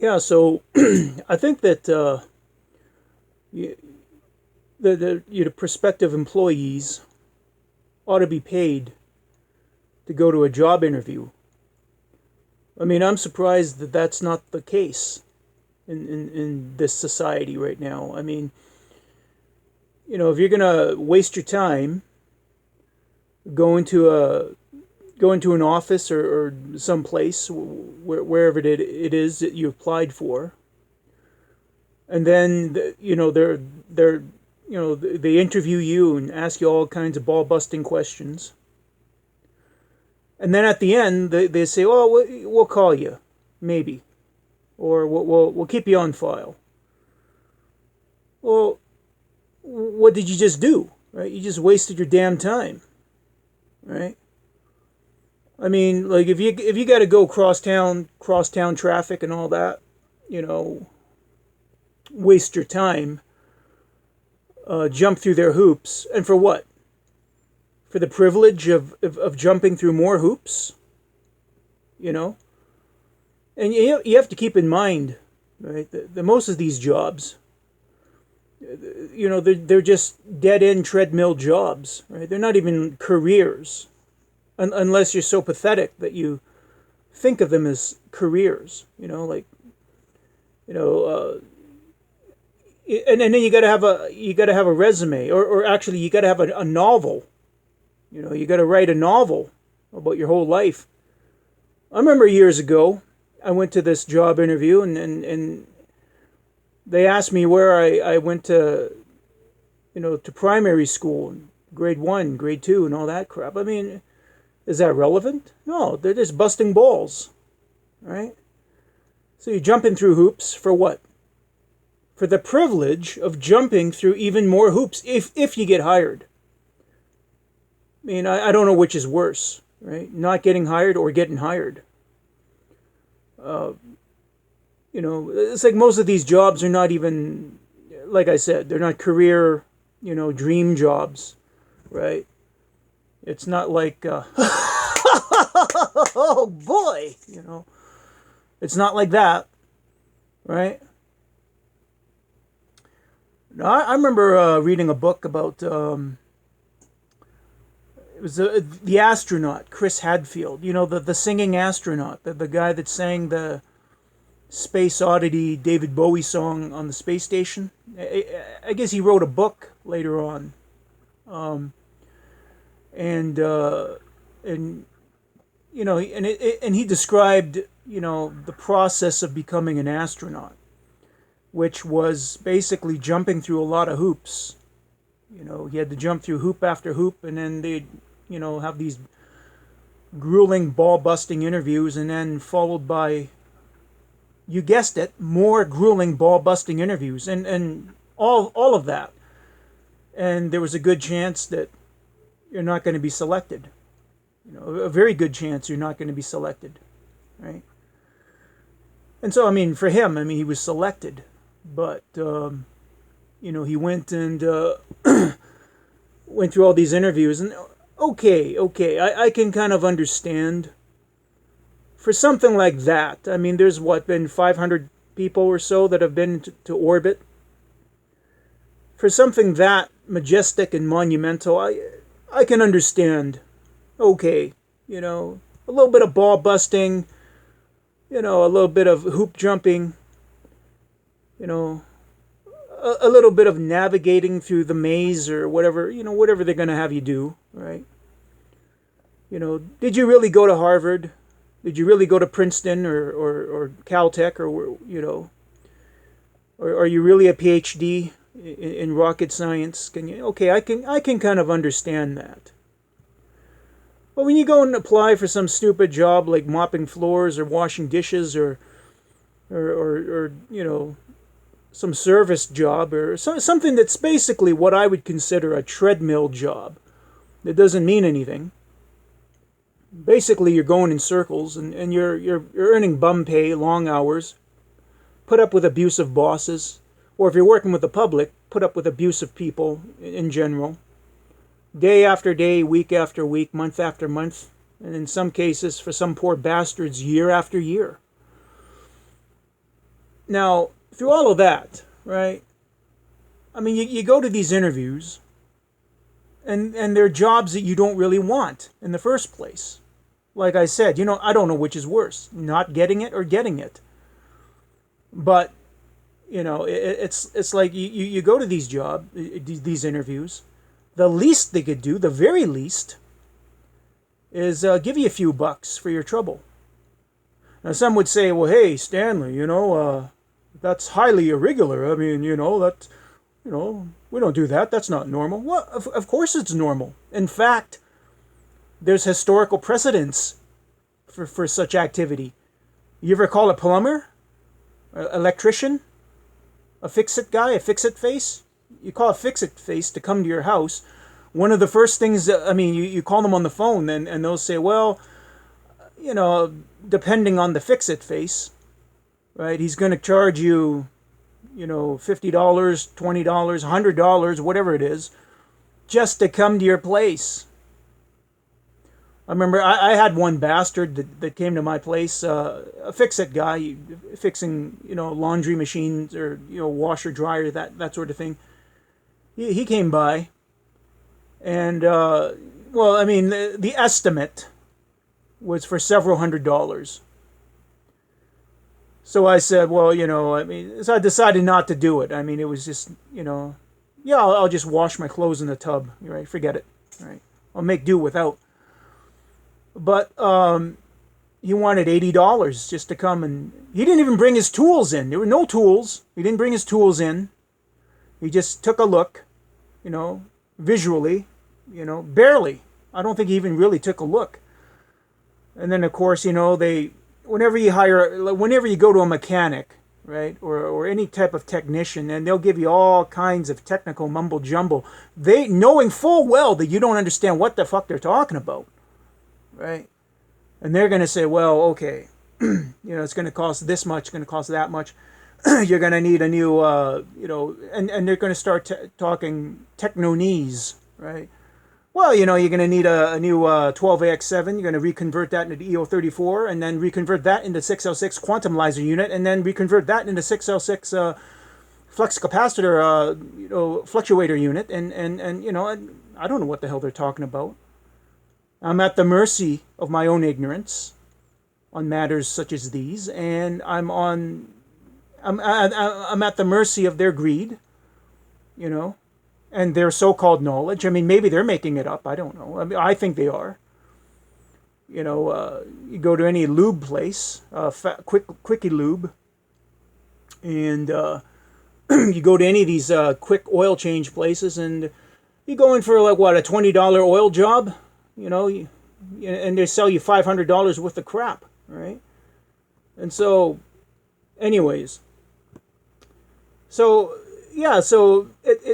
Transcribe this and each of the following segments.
Yeah, so I think that y- the prospective employees ought to be paid to go to a job interview. I mean, I'm surprised that that's not the case in this society right now. I mean, if you're gonna waste your time going to a go into an office or some place wherever it is that you applied for, and then they're they interview you and ask you all kinds of ball busting questions, and then at the end they say, "Oh, we'll call you, maybe, or we'll keep you on file." Well, what did you just do? Right? You just wasted your damn time, right? I mean, like if you got to go cross town traffic and all that, you know, waste your time, jump through their hoops, and for what? For the privilege of jumping through more hoops, you know. And you have to keep in mind, right? The most of these jobs, they're just dead end treadmill jobs, right? They're not even careers, unless you're so pathetic that you think of them as careers. Like you know, and then you got to have a resume, or actually you got to have a novel. You got to write a novel about your whole life. I remember years ago, I went to this job interview, and they asked me where I went to primary school, grade one, grade two, and all that crap. I mean, is that relevant? No, they're just busting balls, right? So you're jumping through hoops for what? For the privilege of jumping through even more hoops if you get hired. I mean, I don't know which is worse, right? Not getting hired or getting hired. Uh, it's like most of these jobs are not even, like I said, they're not career, dream jobs, right? It's not like, oh boy, it's not like that, right? I remember reading a book about, it was the astronaut, Chris Hadfield, the singing astronaut, the guy that sang the Space Oddity David Bowie song on the space station. I guess he wrote a book later on, and and and he described the process of becoming an astronaut, which was basically jumping through a lot of hoops. He had to jump through hoop after hoop, and then they'd have these grueling ball busting interviews, and then followed by, you guessed it, more grueling ball busting interviews, and all of that. And there was a good chance that you're not going to be selected. A very good chance you're not going to be selected, right? And so, I mean, for him, I mean, he was selected, but he went and went through all these interviews, and okay, I can kind of understand for something like that. I mean, there's been 500 people or so that have been to orbit. For something that majestic and monumental, I can understand. Okay, a little bit of ball busting, a little bit of hoop jumping, you know, a little bit of navigating through the maze or whatever, whatever they're going to have you do, right? Did you really go to Harvard? Did you really go to Princeton or Caltech, or are you really a PhD in rocket science? Can you? Okay, I can kind of understand that. But when you go and apply for some stupid job like mopping floors or washing dishes or some service job or something that's basically what I would consider a treadmill job that doesn't mean anything. Basically, you're going in circles, and you're earning bum pay, long hours, put up with abusive bosses, or if you're working with the public, put up with abusive people in general, day after day, week after week, month after month, and in some cases, for some poor bastards, year after year. Now, through all of that, right? I mean, you go to these interviews, and they're jobs that you don't really want in the first place. Like I said, I don't know which is worse, not getting it or getting it. But it's like you go to these interviews. The least they could do, the very least, is give you a few bucks for your trouble. Now, some would say, well, hey, Stanley, that's highly irregular. I mean, we don't do that. That's not normal. Well, of course it's normal. In fact, there's historical precedence for such activity. You ever call a plumber, electrician, a fix-it guy, a fix-it face? You call a fix-it face to come to your house. One of the first things, you call them on the phone, and they'll say, well, depending on the fix-it face, right, he's going to charge you, $50, $20, $100, whatever it is, just to come to your place. I remember I had one bastard that came to my place, a fix-it guy, fixing, laundry machines or, washer, dryer, that sort of thing. He came by, and, the estimate was for several $100s. So I said, well, so I decided not to do it. I mean, it was just, I'll just wash my clothes in the tub, right? Forget it, right? I'll make do without. But he wanted $80 just to come, and he didn't even bring his tools in. There were no tools. He didn't bring his tools in. He just took a look, visually, barely. I don't think he even really took a look. And then, of course, whenever you go to a mechanic, right, or any type of technician, and they'll give you all kinds of technical mumble jumble, they knowing full well that you don't understand what the fuck they're talking about, right? And they're going to say, well, okay, it's going to cost this much, it's going to cost that much. You're going to need a new, and they're going to start talking techno-knees, right? Well, you're going to need a new 12AX7. You're going to reconvert that into EO34, and then reconvert that into 6L6 quantumlizer unit, and then reconvert that into 6L6 flux capacitor, fluctuator unit, and I don't know what the hell they're talking about. I'm at the mercy of my own ignorance on matters such as these, and I'm at the mercy of their greed, and their so-called knowledge. I mean, maybe they're making it up. I don't know. I mean, I think they are. You go to any lube place, Quickie Lube, and you go to any of these quick oil change places, and you go in for a $20 oil job, and they sell you $500 worth of crap, right? And so, anyways,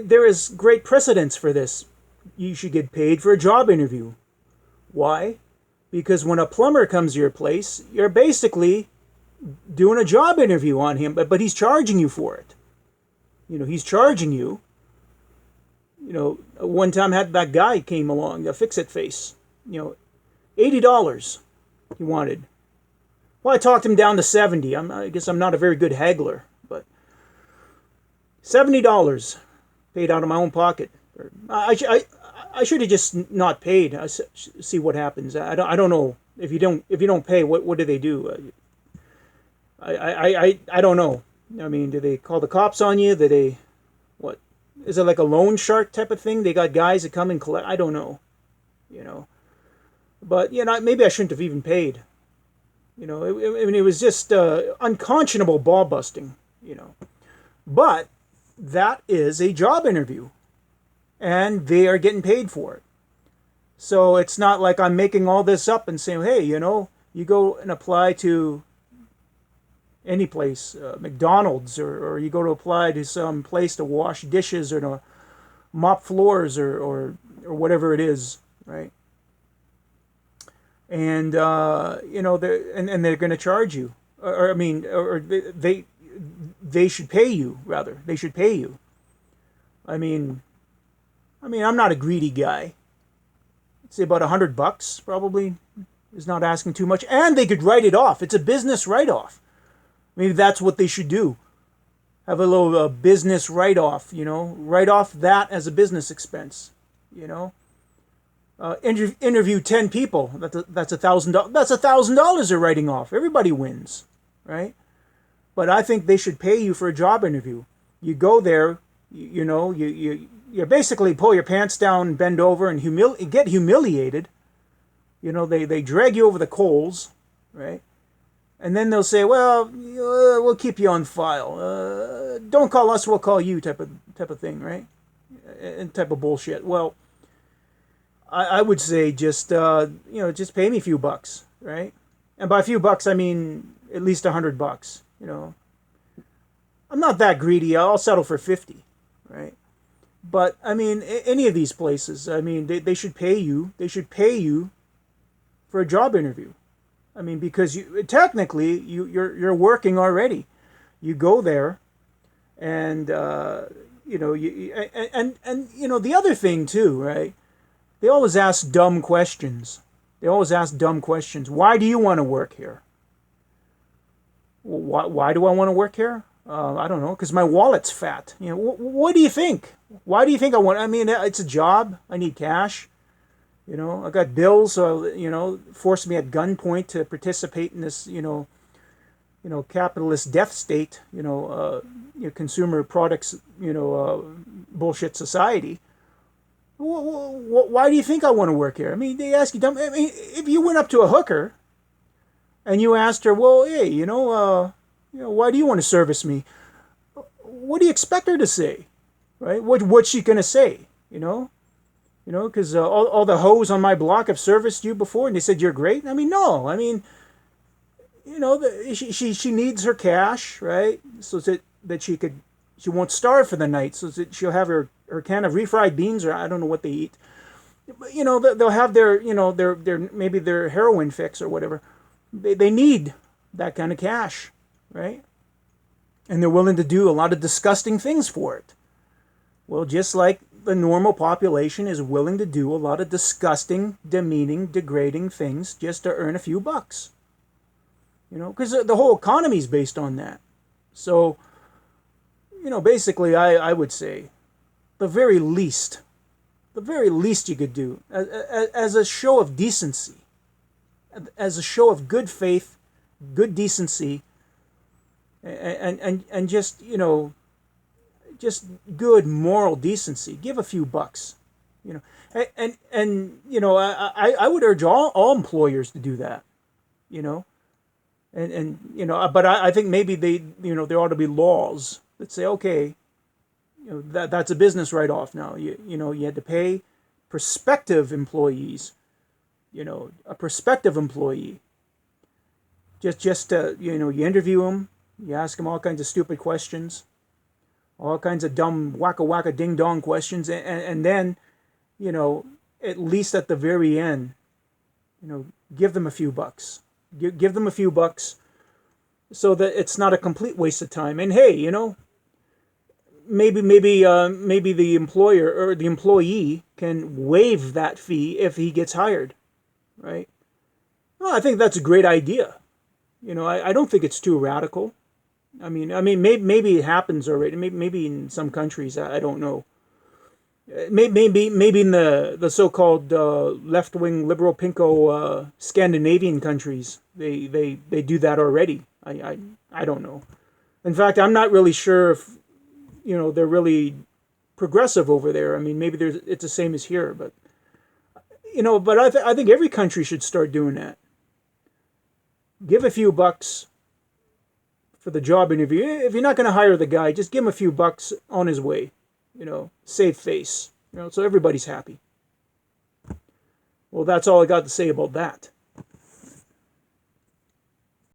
there is great precedence for this. You should get paid for a job interview. Why? Because when a plumber comes to your place, you're basically doing a job interview on him, but he's charging you for it. He's charging you. One time I had that guy came along, a fix-it face, $80 he wanted. Well, I talked him down to $70. I guess I'm not a very good haggler, but $70 paid out of my own pocket. I should have just not paid. See what happens. I don't know if you don't pay. What do they do? I don't know. I mean, do they call the cops on you? Do they what? Is it like a loan shark type of thing? They got guys that come and collect. I don't know. But maybe I shouldn't have even paid. It was just unconscionable ball busting. But that is a job interview, and they are getting paid for it. So it's not like I'm making all this up and saying, hey, you go and apply to any place, McDonald's, or you go to apply to some place to wash dishes or to mop floors or whatever it is, right? And they're going to charge you, or they should pay you, rather. They should pay you. I mean, I'm not a greedy guy. I'd say about $100 probably is not asking too much, and they could write it off. It's a business write-off. Maybe that's what they should do. have a little business write-off, write off that as a business expense, you know. Interview 10 people. That's $1,000. That's $1,000 they're writing off. Everybody wins, right? But I think they should pay you for a job interview. You go there, you basically pull your pants down, bend over, and get humiliated. They drag you over the coals, right? And then they'll say, well, we'll keep you on file. Don't call us, we'll call you, type of thing, right? And type of bullshit. Well, I would say just pay me a few bucks, right? And by a few bucks, I mean at least $100. I'm not that greedy. I'll settle for 50, right? But I mean, any of these places, I mean, they should pay you. They should pay you for a job interview. I mean, because you're working already. You go there, and the other thing too, right? They always ask dumb questions. Why do you want to work here? Why do I want to work here? I don't know, because my wallet's fat. What do you think? Why do you think I want? I mean, it's a job. I need cash. I got bills. So forced me at gunpoint to participate in this. Capitalist death state. Consumer products. Bullshit society. Why do you think I want to work here? I mean, they ask you dumb. I mean, if you went up to a hooker and you asked her, well, hey, why do you want to service me? What do you expect her to say, right? What's she gonna say? Because all the hoes on my block have serviced you before, and they said you're great. I mean, no. I mean, she needs her cash, right? So that she won't starve for the night, so that she'll have her can of refried beans, or I don't know what they eat. But, they'll have their maybe their heroin fix or whatever. They need that kind of cash, right? And they're willing to do a lot of disgusting things for it. Well, just like the normal population is willing to do a lot of disgusting, demeaning, degrading things just to earn a few bucks. Because the whole economy is based on that. So, basically, I would say the very least you could do as a show of decency, as a show of good faith, good decency, and just just good moral decency. Give a few bucks, and I would urge all employers to do that, but I think maybe there ought to be laws that say, okay, that's a business write-off now. You had to pay prospective employees, a prospective employee. Just you interview them, you ask them all kinds of stupid questions, all kinds of dumb wacka ding dong questions, and then, at least at the very end, give them a few bucks. Give them a few bucks, so that it's not a complete waste of time. And hey, maybe the employer or the employee can waive that fee if he gets hired, right? Well, I think that's a great idea. I don't think it's too radical. I mean, maybe it happens already. Maybe in some countries, I don't know. Maybe in the so-called left-wing liberal pinko Scandinavian countries, they do that already. I don't know. In fact, I'm not really sure if they're really progressive over there. I mean, maybe it's the same as here, but I think every country should start doing that. Give a few bucks for the job interview. If you're not going to hire the guy, just give him a few bucks on his way. Save face. So everybody's happy. Well, that's all I got to say about that.